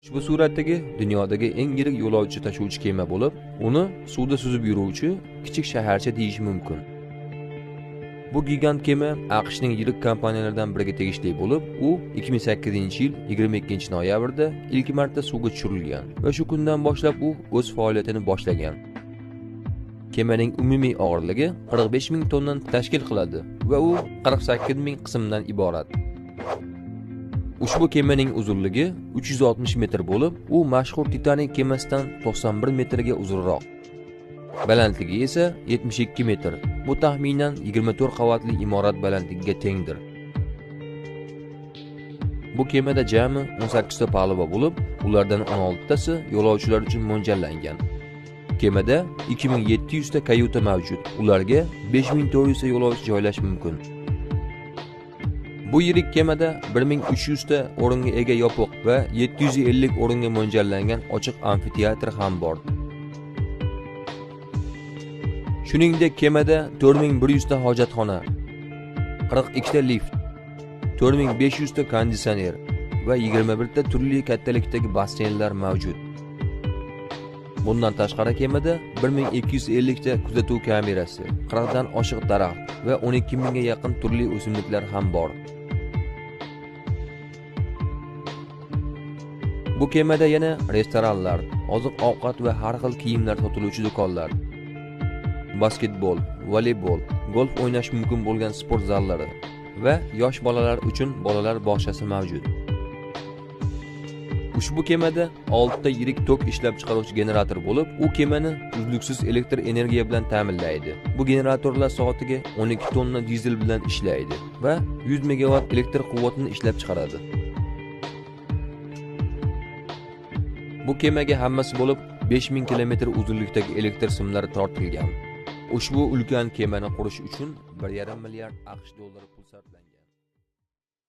Ushbu suratdagi dunyodagi eng yirik yo'lovchi tashuvchi kema bo'lib, uni suvda suzib yuruvchi kichik shaharcha deyish mumkin. Bu gigant kema AQShning yirik kompaniyalaridan biriga tegishli bo'lib, u 2008-yil 22-noyabrda ilk marta suvga tushirilgan va shu kundan boshlab u o'z faoliyatini boshlagan. Kemaning umumiy og'irligi 45 ming tonnani tashkil qiladi va u 48 ming qismdan iborat. Ushbu kemaning uzunligi 360 metr bo'lib, u mashhur Titanic kemasidan 91 metrga uzunroq. Balandligi esa 72 metr. Bu taxminan 24 qavatli imorat balandligiga tengdir. Bu kemada jami 18 ta palova bo'lib, ulardan 16 tasi yo'lovchilar uchun mo'ljallangan. Kemada 2700 ta kayuta mavjud. Ularga 5400 ta yo'lovchi joylash mumkin. Bu yirik kemada 1300 ta o'ringa ega yopiq va 750 o'ringa mo'ljallangan ochiq amfiteatr ham bor. Shuningdek, kemada 4100 ta hojatxona, 42 ta lift, 4500 ta konditsioner va 21 ta turli kattalikdagi basseynlar mavjud. Bundan tashqari kemada 1250 ta kuzatuv kamerasi, 40 dan oshiq daraxt va 12 mingga yaqin turli o'simliklar ham bor. Bu kemada yana restoranlar, oziq-ovqat va har xil kiyimlar sotiluvchi do'konlar, basketbol, voleybol, golf o'ynash mumkin bo'lgan sport zallari va yosh bolalar uchun bolalar bog'chasi mavjud. Ushbu kemada 6 ta yirik tok ishlab chiqaruvchi generator bo'lib, u kemani uzluksiz elektr energiya bilan ta'minlaydi. Bu generatorlar soatiga 12 tonna dizel bilan ishlaydi va 100 megavat elektr quvvatini ishlab chiqaradi. Bu kemaga hammasi bo'lib 5000 kilometr uzunlikdagi elektr simlari tortilgan. Ushbu ulkan kemani qurish uchun 1,5 milliard AQSh dollari pul sarflangan.